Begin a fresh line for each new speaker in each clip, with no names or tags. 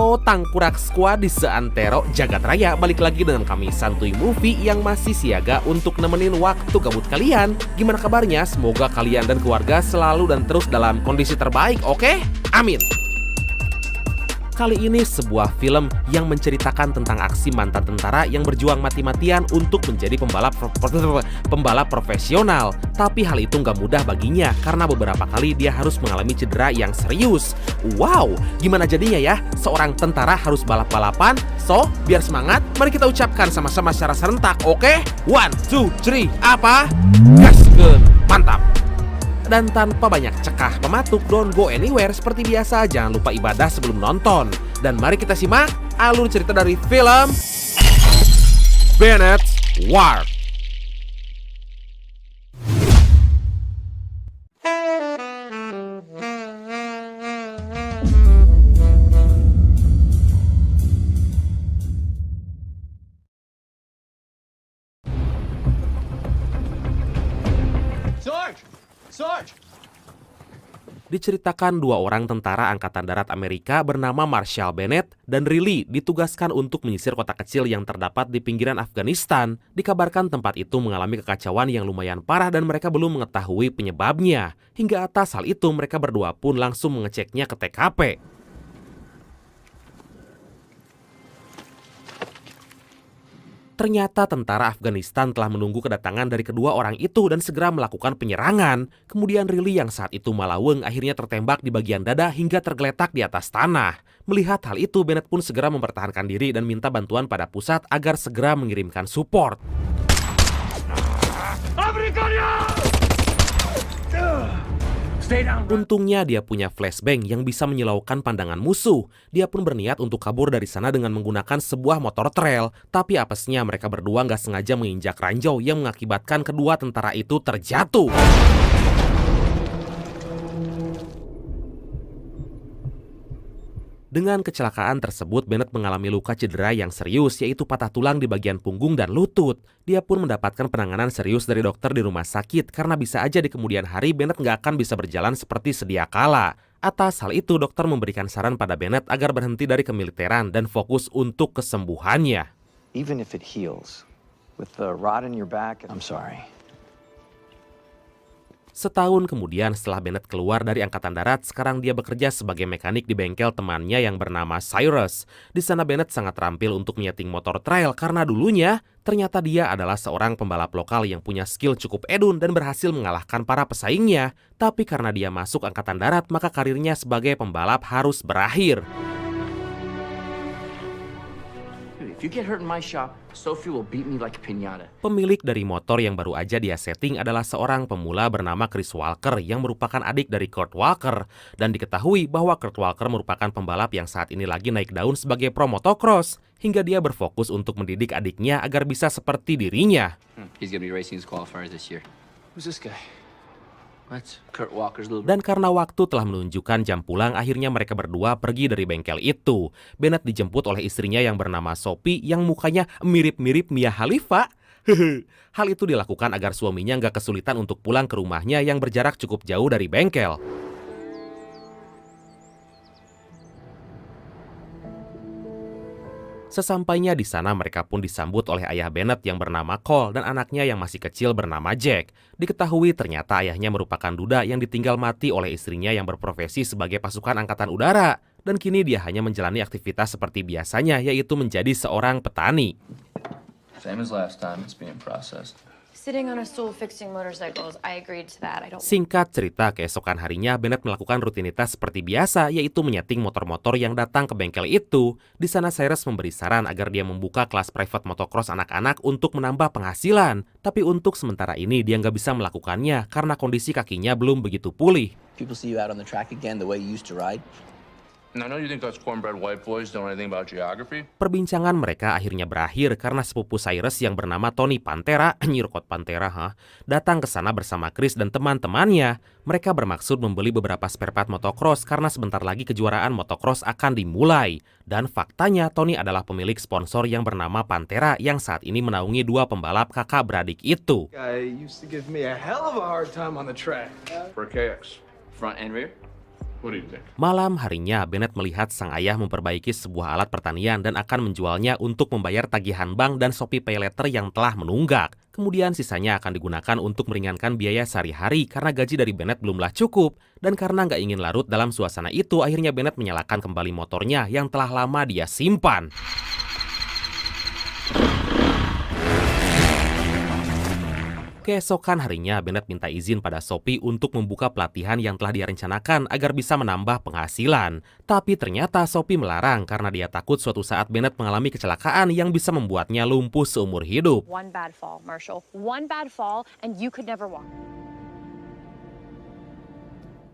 Halo Tangkurak Squad di seantero jagat raya, balik lagi dengan kami Santuy Movie yang masih siaga untuk nemenin waktu gabut kalian. Gimana kabarnya? Semoga kalian dan keluarga selalu dan terus dalam kondisi terbaik, oke? Amin. Kali ini sebuah film yang menceritakan tentang aksi mantan tentara yang berjuang mati-matian untuk menjadi pembalap profesional. Tapi hal itu nggak mudah baginya karena beberapa kali dia harus mengalami cedera yang serius. Wow, gimana jadinya ya? Seorang tentara harus balap-balapan? So, biar semangat, mari kita ucapkan sama-sama secara serentak, oke? 1, 2, 3, apa? Gaskeun, mantap! Dan tanpa banyak cekah pematuk, don't go anywhere. Seperti biasa, jangan lupa ibadah sebelum nonton. Dan mari kita simak alur cerita dari film Bennett's War.
Sarge!
Diceritakan dua orang tentara Angkatan Darat Amerika bernama Marshall Bennett dan Riley ditugaskan untuk menyisir kota kecil yang terdapat di pinggiran Afghanistan. Dikabarkan tempat itu mengalami kekacauan yang lumayan parah dan mereka belum mengetahui penyebabnya. Hingga atas hal itu mereka berdua pun langsung mengeceknya ke TKP. Ternyata tentara Afghanistan telah menunggu kedatangan dari kedua orang itu dan segera melakukan penyerangan. Kemudian Riley yang saat itu malaweng akhirnya tertembak di bagian dada hingga tergeletak di atas tanah. Melihat hal itu, Bennett pun segera mempertahankan diri dan minta bantuan pada pusat agar segera mengirimkan support. Untungnya dia punya flashbang yang bisa menyilaukan pandangan musuh. Dia pun berniat untuk kabur dari sana dengan menggunakan sebuah motor trail. Tapi apesnya mereka berdua nggak sengaja menginjak ranjau yang mengakibatkan kedua tentara itu terjatuh. Dengan kecelakaan tersebut, Bennett mengalami luka cedera yang serius, yaitu patah tulang di bagian punggung dan lutut. Dia pun mendapatkan penanganan serius dari dokter di rumah sakit, karena bisa aja di kemudian hari Bennett nggak akan bisa berjalan seperti sedia kala. Atas hal itu, dokter memberikan saran pada Bennett agar berhenti dari kemiliteran dan fokus untuk kesembuhannya.
Even if it heals, with the rod in your back, I'm sorry.
Setahun kemudian setelah Bennett keluar dari Angkatan Darat, sekarang dia bekerja sebagai mekanik di bengkel temannya yang bernama Cyrus. Di sana Bennett sangat terampil untuk menyeting motor trail karena dulunya ternyata dia adalah seorang pembalap lokal yang punya skill cukup edun dan berhasil mengalahkan para pesaingnya. Tapi karena dia masuk Angkatan Darat, maka karirnya sebagai pembalap harus berakhir.
If you get hurt in my shop, Sophie will beat me like a piñata.
Pemilik dari motor yang baru aja dia setting adalah seorang pemula bernama Chris Walker yang merupakan adik dari Kurt Walker. Dan diketahui bahwa Kurt Walker merupakan pembalap yang saat ini lagi naik daun sebagai pro motocross. Hingga dia berfokus untuk mendidik adiknya agar bisa seperti dirinya.
He's gonna be racing his qualifiers this year.
Who's this guy?
What? Kurt Walker's little.
Dan karena waktu telah menunjukkan jam pulang, akhirnya mereka berdua pergi dari bengkel itu. Bennett dijemput oleh istrinya yang bernama Sophie yang mukanya mirip-mirip Mia Khalifa. Hal itu dilakukan agar suaminya nggak kesulitan untuk pulang ke rumahnya yang berjarak cukup jauh dari bengkel. Sesampainya di sana, mereka pun disambut oleh ayah Bennett yang bernama Cole dan anaknya yang masih kecil bernama Jack. Diketahui ternyata ayahnya merupakan duda yang ditinggal mati oleh istrinya yang berprofesi sebagai pasukan angkatan udara. Dan kini dia hanya menjalani aktivitas seperti biasanya, yaitu menjadi seorang petani.
Same as last time, it's being processed.
Sitting on a stool fixing motorcycles, I agreed to that. I don't.
Singkat cerita, keesokan harinya Bennett melakukan rutinitas seperti biasa, yaitu menyeting motor-motor yang datang ke bengkel itu. Di sana Cyrus memberi saran agar dia membuka kelas private motocross anak-anak untuk menambah penghasilan. Tapi untuk sementara ini dia nggak bisa melakukannya karena kondisi kakinya belum begitu pulih.
People see you out on the track again the way you used to ride.
And I know you think us cornbread white boys don't know anything about geography.
Perbincangan mereka akhirnya berakhir karena sepupu Cyrus yang bernama Tony Pantera, nyirkot Pantera, datang ke sana bersama Chris dan teman-temannya. Mereka bermaksud membeli beberapa spare part motocross karena sebentar lagi kejuaraan motocross akan dimulai. Dan faktanya Tony adalah pemilik sponsor yang bernama Pantera yang saat ini menaungi dua pembalap kakak beradik itu.
Guy used to give me a hell of a hard time on the track.
For a KX.
Front and rear.
What do you think?
Malam harinya, Bennett melihat sang ayah memperbaiki sebuah alat pertanian dan akan menjualnya untuk membayar tagihan bank dan Shopee Pay Later yang telah menunggak. Kemudian sisanya akan digunakan untuk meringankan biaya sehari-hari karena gaji dari Bennett belumlah cukup. Dan karena nggak ingin larut dalam suasana itu, akhirnya Bennett menyalakan kembali motornya yang telah lama dia simpan. Keesokan harinya, Bennett minta izin pada Shopee untuk membuka pelatihan yang telah dia rencanakan agar bisa menambah penghasilan. Tapi ternyata Shopee melarang karena dia takut suatu saat Bennett mengalami kecelakaan yang bisa membuatnya lumpuh seumur hidup.
One bad fall, Marshall. One bad fall, and you could never walk.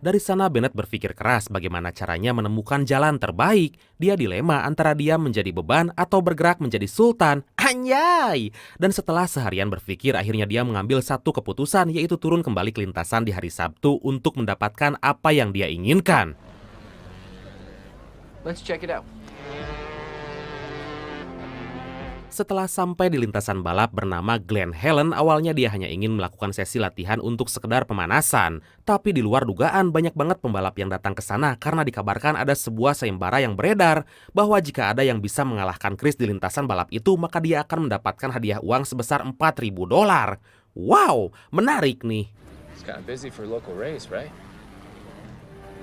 Dari sana Bennett berpikir keras bagaimana caranya menemukan jalan terbaik. Dia dilema antara diam menjadi beban atau bergerak menjadi sultan. Anjay! Dan setelah seharian berpikir, akhirnya dia mengambil satu keputusan, yaitu turun kembali ke lintasan di hari Sabtu untuk mendapatkan apa yang dia inginkan.
Let's check it out.
Setelah sampai di lintasan balap bernama Glen Helen, awalnya dia hanya ingin melakukan sesi latihan untuk sekedar pemanasan. Tapi di luar dugaan, banyak banget pembalap yang datang ke sana karena dikabarkan ada sebuah sayembara yang beredar bahwa jika ada yang bisa mengalahkan Chris di lintasan balap itu, maka dia akan mendapatkan hadiah uang sebesar $4.000. Wow, menarik nih.
It's kind of busy for a local race, right?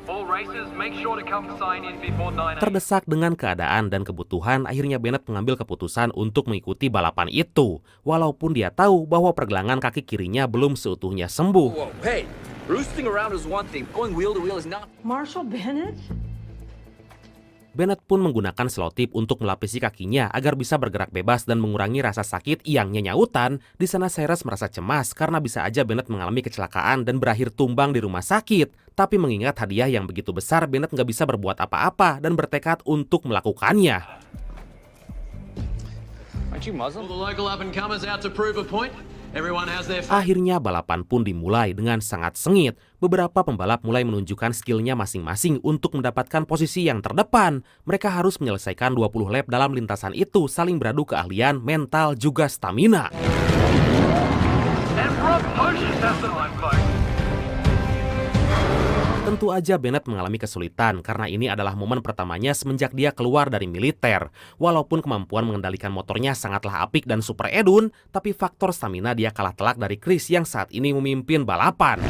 All racers, make sure to come sign in before 9 a.m.
Terdesak dengan keadaan dan kebutuhan, akhirnya Bennett mengambil keputusan untuk mengikuti balapan itu. Walaupun dia tahu bahwa pergelangan kaki kirinya belum seutuhnya sembuh.
Whoa, hey, roosting around is one thing. Going wheel to wheel is not.
Marshall Bennett?
Bennett pun menggunakan selotip untuk melapisi kakinya agar bisa bergerak bebas dan mengurangi rasa sakit yang nyenyautan. Di sana Cyrus merasa cemas karena bisa aja Bennett mengalami kecelakaan dan berakhir tumbang di rumah sakit. Tapi mengingat hadiah yang begitu besar, Bennett nggak bisa berbuat apa-apa dan bertekad untuk melakukannya.
Aren't you Muslim?
All the local up-and-comers out to prove a point. Everyone has their
Akhirnya balapan pun dimulai dengan sangat sengit. Beberapa pembalap mulai menunjukkan skillnya masing-masing untuk mendapatkan posisi yang terdepan. Mereka harus menyelesaikan 20 lap dalam lintasan itu, saling beradu keahlian, mental, juga stamina.
And Rob Hoshes has the line, folks.
Tentu aja Bennett mengalami kesulitan karena ini adalah momen pertamanya semenjak dia keluar dari militer. Walaupun kemampuan mengendalikan motornya sangatlah apik dan super edun, tapi faktor stamina dia kalah telak dari Chris yang saat ini memimpin balapan.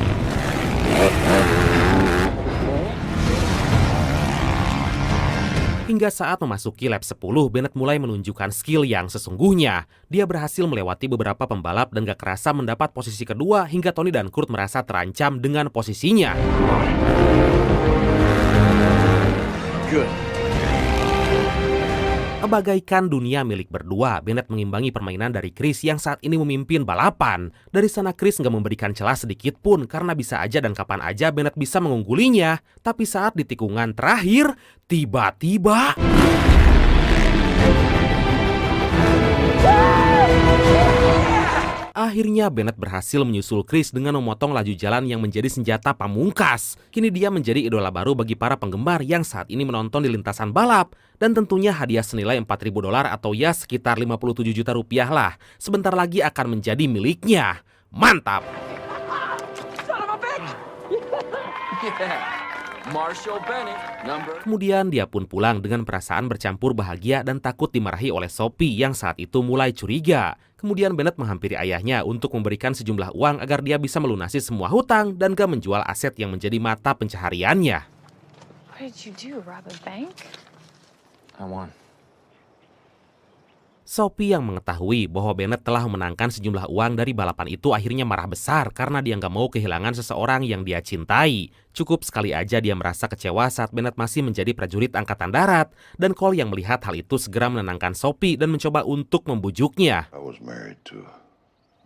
Hingga saat memasuki lap 10, Bennett mulai menunjukkan skill yang sesungguhnya. Dia berhasil melewati beberapa pembalap dan gak kerasa mendapat posisi kedua hingga Tony dan Kurt merasa terancam dengan posisinya.
Good.
Bagaikan dunia milik berdua, Bennett mengimbangi permainan dari Chris yang saat ini memimpin balapan. Dari sana Chris nggak memberikan celah sedikit pun karena bisa aja dan kapan aja Bennett bisa mengunggulinya. Tapi saat di tikungan terakhir, tiba-tiba... Akhirnya Bennett berhasil menyusul Chris dengan memotong laju jalan yang menjadi senjata pamungkas. Kini dia menjadi idola baru bagi para penggemar yang saat ini menonton di lintasan balap. Dan tentunya hadiah senilai $4.000 atau ya sekitar 57 juta rupiah lah. Sebentar lagi akan menjadi miliknya. Mantap!
Yeah. Marshall Bennett, number.
Kemudian dia pun pulang dengan perasaan bercampur bahagia dan takut dimarahi oleh Shopee yang saat itu mulai curiga. Kemudian Bennett menghampiri ayahnya untuk memberikan sejumlah uang agar dia bisa melunasi semua hutang dan gak menjual aset yang menjadi mata pencahariannya.
What did you do, rob a bank?
I won.
Shopee yang mengetahui bahwa Bennett telah memenangkan sejumlah uang dari balapan itu akhirnya marah besar karena dia nggak mau kehilangan seseorang yang dia cintai. Cukup sekali aja dia merasa kecewa saat Bennett masih menjadi prajurit angkatan darat dan Cole yang melihat hal itu segera menenangkan Shopee dan mencoba untuk membujuknya.
I was married to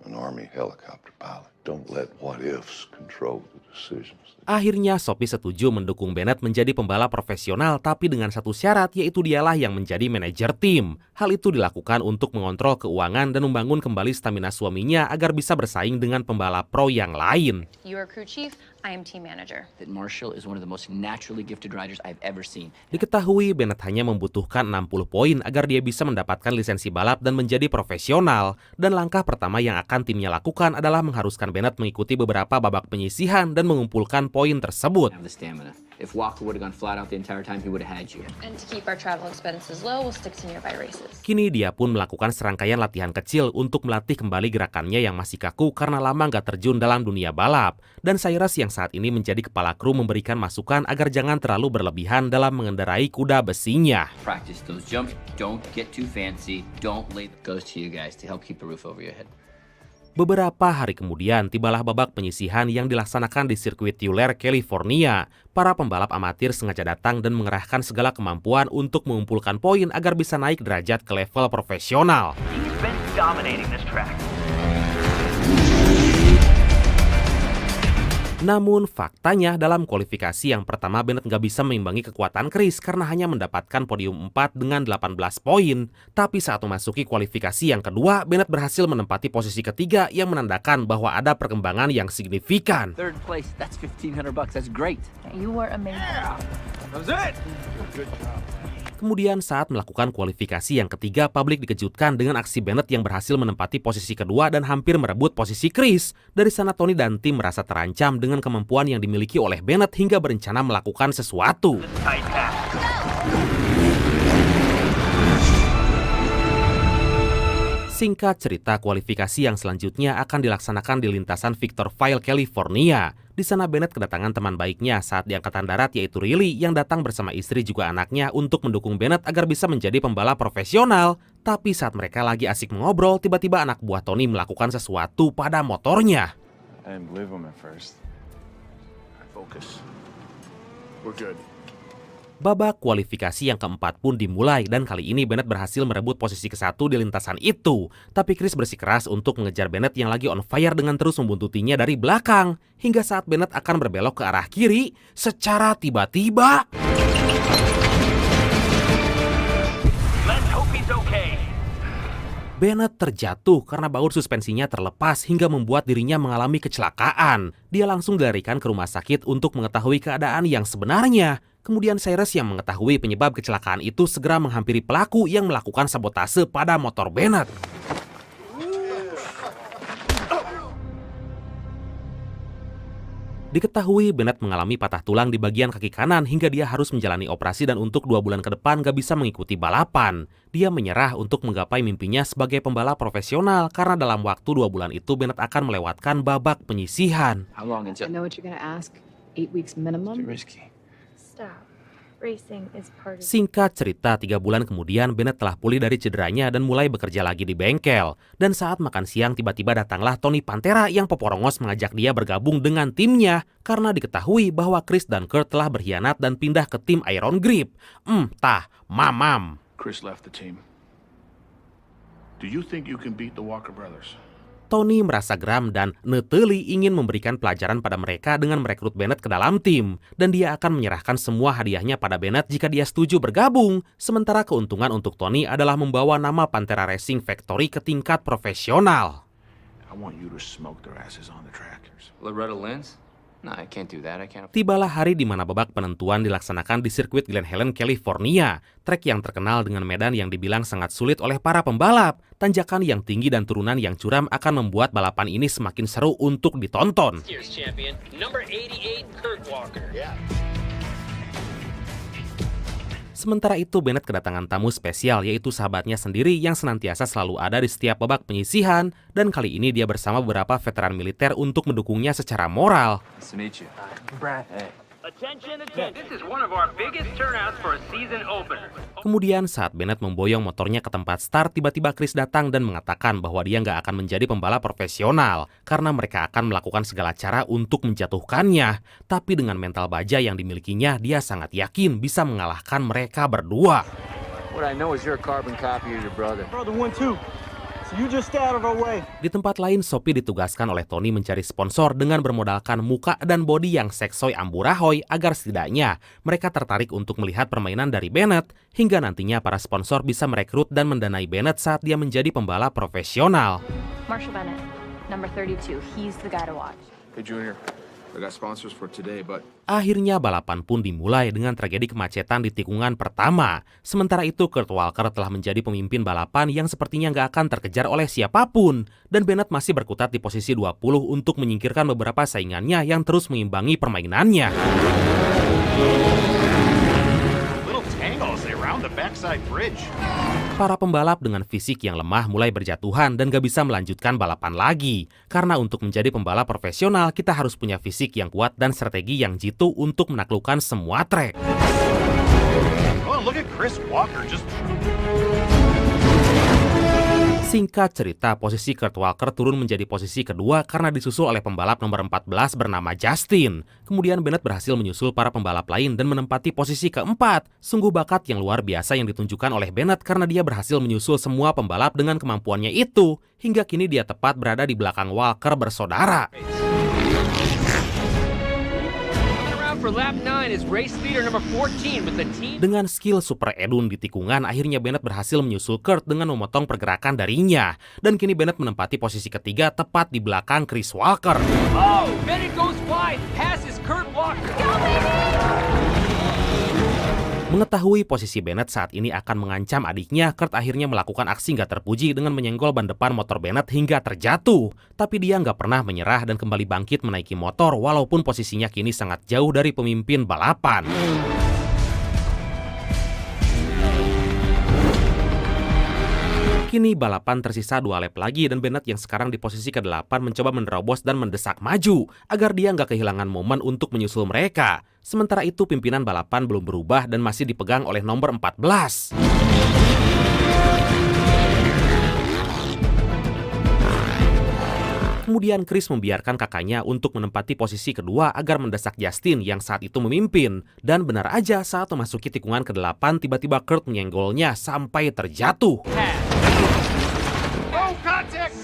an Army helicopter pilot. Don't let what-ifs control the decisions.
Akhirnya Shopee setuju mendukung Bennett menjadi pembalap profesional tapi dengan satu syarat, yaitu dialah yang menjadi manajer tim. Hal itu dilakukan untuk mengontrol keuangan dan membangun kembali stamina suaminya agar bisa bersaing dengan pembalap pro yang lain.
You are crew chief, I am team manager.
That Marshall is one of the most naturally gifted riders I've ever seen.
Diketahui Bennett hanya membutuhkan 60 poin agar dia bisa mendapatkan lisensi balap dan menjadi profesional. Dan langkah pertama yang akan timnya lakukan adalah mengharuskan Bennett mengikuti beberapa babak penyisihan dan mengumpulkan poin tersebut.
I have the stamina. If Walker would have gone flat out the entire time, he would have had you.
And to keep our travel expenses low, we'll stick to nearby races.
Kini dia pun melakukan serangkaian latihan kecil untuk melatih kembali gerakannya yang masih kaku karena lama nggak terjun dalam dunia balap. Dan Cyrus yang saat ini menjadi kepala kru memberikan masukan agar jangan terlalu berlebihan dalam mengendarai kuda besinya.
Practice those jumps. Don't get too fancy. Don't lay goes to you guys to help keep the roof over your head.
Beberapa hari kemudian, tibalah babak penyisihan yang dilaksanakan di sirkuit Tulare, California. Para pembalap amatir sengaja datang dan mengerahkan segala kemampuan untuk mengumpulkan poin agar bisa naik derajat ke level profesional.
He's been dominating this track.
Namun faktanya dalam kualifikasi yang pertama Bennett nggak bisa mengimbangi kekuatan Chris karena hanya mendapatkan podium 4 dengan 18 poin. Tapi saat memasuki kualifikasi yang kedua, Bennett berhasil menempati posisi ketiga yang menandakan bahwa ada perkembangan yang signifikan.
Third place. That's $1,500. That's great.
You were amazing.
That's it.
Kemudian saat melakukan kualifikasi yang ketiga, publik dikejutkan dengan aksi Bennett yang berhasil menempati posisi kedua dan hampir merebut posisi Chris. Dari sana Tony dan tim merasa terancam dengan kemampuan yang dimiliki oleh Bennett hingga berencana melakukan sesuatu.
Tight pass.
Singkat cerita, kualifikasi yang selanjutnya akan dilaksanakan di lintasan Victorville, California. Di sana Bennett kedatangan teman baiknya saat di Angkatan Darat yaitu Riley yang datang bersama istri juga anaknya untuk mendukung Bennett agar bisa menjadi pembalap profesional. Tapi saat mereka lagi asik mengobrol, tiba-tiba anak buah Tony melakukan sesuatu pada motornya.
I didn't believe him at first.
Focus. We're good.
Babak kualifikasi yang keempat pun dimulai dan kali ini Bennett berhasil merebut posisi ke-1 di lintasan itu. Tapi Chris bersikeras untuk mengejar Bennett yang lagi on fire dengan terus membuntutinya dari belakang. Hingga saat Bennett akan berbelok ke arah kiri, secara tiba-tiba
Let's hope he's okay.
Bennett terjatuh karena baut suspensinya terlepas hingga membuat dirinya mengalami kecelakaan. Dia langsung dilarikan ke rumah sakit untuk mengetahui keadaan yang sebenarnya. Kemudian Cyrus yang mengetahui penyebab kecelakaan itu segera menghampiri pelaku yang melakukan sabotase pada motor Bennett. Diketahui Bennett mengalami patah tulang di bagian kaki kanan hingga dia harus menjalani operasi dan untuk 2 bulan ke depan gak bisa mengikuti balapan. Dia menyerah untuk menggapai mimpinya sebagai pembalap profesional karena dalam waktu 2 bulan itu Bennett akan melewatkan babak penyisihan.
How long until?
I know what you're gonna ask. 8 weeks minimum.
Risky.
Stop. Racing is part of...
Singkat cerita, 3 bulan kemudian Bennett telah pulih dari cederanya dan mulai bekerja lagi di bengkel. Dan saat makan siang tiba-tiba datanglah Tony Pantera yang peporongos mengajak dia bergabung dengan timnya karena diketahui bahwa Chris dan Kurt telah berkhianat dan pindah ke tim Iron Grip. Mamam.
Chris left the team. Do you think you can beat the Walker brothers?
Tony merasa geram dan neteli ingin memberikan pelajaran pada mereka dengan merekrut Bennett ke dalam tim. Dan dia akan menyerahkan semua hadiahnya pada Bennett jika dia setuju bergabung. Sementara keuntungan untuk Tony adalah membawa nama Pantera Racing Factory ke tingkat profesional.
I want you to smoke their asses on the tractors.
Loretta Lynn's? No, I can't do that. I can't.
Tibalah hari di mana babak penentuan dilaksanakan di sirkuit Glen Helen, California. Trek yang terkenal dengan medan yang dibilang sangat sulit oleh para pembalap. Tanjakan yang tinggi dan turunan yang curam akan membuat balapan ini semakin seru untuk ditonton.
Here's champion, number 88, Kurt Walker.
Sementara itu Bennett kedatangan tamu spesial yaitu sahabatnya sendiri yang senantiasa selalu ada di setiap babak penyisihan. Dan kali ini dia bersama beberapa veteran militer untuk mendukungnya secara moral.
Nice to meet you.
Brad. Hey. Attention, attention. This is one of our biggest turnouts for a season opener.
Kemudian saat Bennett memboyong motornya ke tempat start, tiba-tiba Chris datang dan mengatakan bahwa dia nggak akan menjadi pembalap profesional karena mereka akan melakukan segala cara untuk menjatuhkannya. Tapi dengan mental baja yang dimilikinya, dia sangat yakin bisa mengalahkan mereka berdua.
What I know is you're a carbon copy of your brother.
Brother won too. So you just stay out of our way.
Di tempat lain, Sophie ditugaskan oleh Tony mencari sponsor dengan bermodalkan muka dan bodi yang seksoi amburahoy agar setidaknya mereka tertarik untuk melihat permainan dari Bennett hingga nantinya para sponsor bisa merekrut dan mendanai Bennett saat dia menjadi pembalap profesional.
Marshall Bennett, number 32. He's the guy to watch.
Hey, Junior. I got sponsors for today, but...
Akhirnya balapan pun dimulai dengan tragedi kemacetan di tikungan pertama. Sementara itu Kurt Walker telah menjadi pemimpin balapan yang sepertinya nggak akan terkejar oleh siapapun. Dan Bennett masih berkutat di posisi 20 untuk menyingkirkan beberapa saingannya yang terus mengimbangi permainannya.
Little tangle as they round the backside bridge.
Para pembalap dengan fisik yang lemah mulai berjatuhan dan gak bisa melanjutkan balapan lagi. Karena untuk menjadi pembalap profesional, kita harus punya fisik yang kuat dan strategi yang jitu untuk menaklukkan semua trek.
Oh, look at Chris Walker just...
Singkat cerita, posisi Kurt Walker turun menjadi posisi kedua karena disusul oleh pembalap nomor 14 bernama Justin. Kemudian Bennett berhasil menyusul para pembalap lain dan menempati posisi keempat. Sungguh bakat yang luar biasa yang ditunjukkan oleh Bennett karena dia berhasil menyusul semua pembalap dengan kemampuannya itu. Hingga kini dia tepat berada di belakang Walker bersaudara.
For lap 9 is race leader number 14 with the team.
Dengan skill super Edun di tikungan, akhirnya Bennett berhasil menyusul Kurt dengan memotong pergerakan darinya. Dan kini Bennett menempati posisi ketiga tepat di belakang Chris Walker.
Oh, Bennett goes wide, passes Kurt Walker. Go,
Mengetahui posisi Bennett saat ini akan mengancam adiknya, Kurt akhirnya melakukan aksi nggak terpuji dengan menyenggol ban depan motor Bennett hingga terjatuh. Tapi dia nggak pernah menyerah dan kembali bangkit menaiki motor walaupun posisinya kini sangat jauh dari pemimpin balapan. Kini balapan tersisa 2 lap lagi dan Bennett yang sekarang di posisi ke-8 mencoba menerobos dan mendesak maju agar dia nggak kehilangan momen untuk menyusul mereka. Sementara itu pimpinan balapan belum berubah dan masih dipegang oleh nomor 14. Kemudian Chris membiarkan kakaknya untuk menempati posisi kedua agar mendesak Justin yang saat itu memimpin. Dan benar aja saat memasuki tikungan ke-8 tiba-tiba Kurt menyenggolnya sampai terjatuh.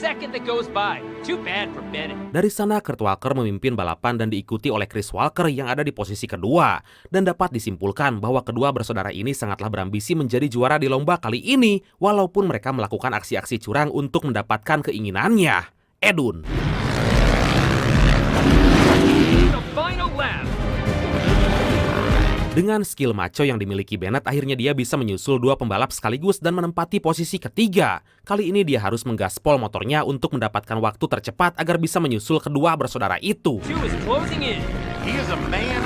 Second that goes by. Too bad for Bennett.
Dari sana Kurt Walker memimpin balapan dan diikuti oleh Chris Walker yang ada di posisi kedua. Dan dapat disimpulkan bahwa kedua bersaudara ini sangatlah berambisi menjadi juara di lomba kali ini walaupun mereka melakukan aksi-aksi curang untuk mendapatkan keinginannya. Edun.
The final lap.
Dengan skill maco yang dimiliki Bennett, akhirnya dia bisa menyusul 2 pembalap sekaligus dan menempati posisi ketiga. Kali ini dia harus menggaspol motornya untuk mendapatkan waktu tercepat agar bisa menyusul kedua bersaudara itu.
Two is closing in.
He is a man.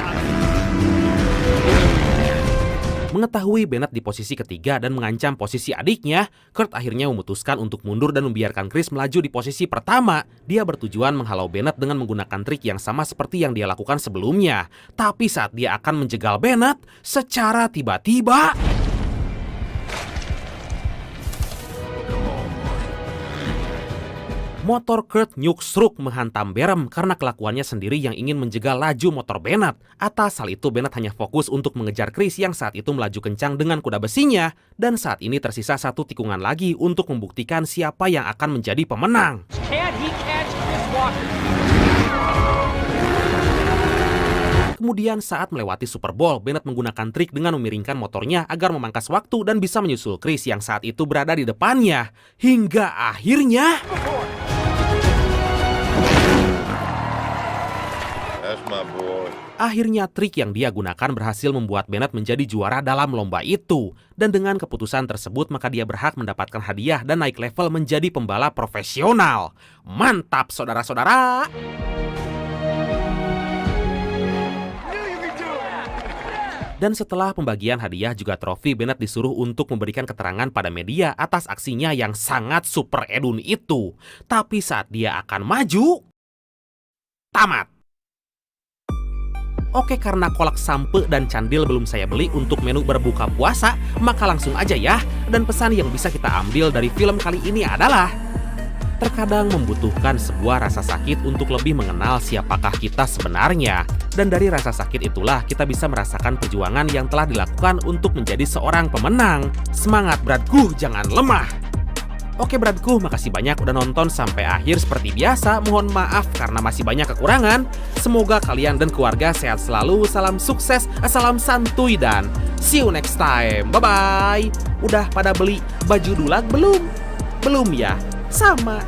Mengetahui Bennett di posisi ketiga dan mengancam posisi adiknya, Kurt akhirnya memutuskan untuk mundur dan membiarkan Chris melaju di posisi pertama. Dia bertujuan menghalau Bennett dengan menggunakan trik yang sama seperti yang dia lakukan sebelumnya. Tapi saat dia akan menjegal Bennett, secara tiba-tiba... motor Kurt nyuksruk menghantam berem karena kelakuannya sendiri yang ingin menjegal laju motor Bennett. Atas hal itu Bennett hanya fokus untuk mengejar Chris yang saat itu melaju kencang dengan kuda besinya. Dan saat ini tersisa 1 tikungan lagi untuk membuktikan siapa yang akan menjadi pemenang.
Can he catch Chris Walker?
Kemudian saat melewati Super Bowl, Bennett menggunakan trik dengan memiringkan motornya agar memangkas waktu dan bisa menyusul Chris yang saat itu berada di depannya. Hingga akhirnya... akhirnya trik yang dia gunakan berhasil membuat Bennett menjadi juara dalam lomba itu. Dan dengan keputusan tersebut maka dia berhak mendapatkan hadiah dan naik level menjadi pembalap profesional. Mantap saudara-saudara! Dan setelah pembagian hadiah juga trofi, Bennett disuruh untuk memberikan keterangan pada media atas aksinya yang sangat super edun itu. Tapi saat dia akan maju, tamat. Oke, karena kolak sampe dan candil belum saya beli untuk menu berbuka puasa, maka langsung aja ya. Dan pesan yang bisa kita ambil dari film kali ini adalah terkadang membutuhkan sebuah rasa sakit untuk lebih mengenal siapakah kita sebenarnya. Dan dari rasa sakit itulah kita bisa merasakan perjuangan yang telah dilakukan untuk menjadi seorang pemenang. Semangat bradku, jangan lemah. Oke bradku, makasih banyak udah nonton sampai akhir. Seperti biasa, mohon maaf karena masih banyak kekurangan. Semoga kalian dan keluarga sehat selalu. Salam sukses, salam santuy, dan see you next time. Bye-bye. Udah pada beli baju dulag belum? Belum ya? Sama.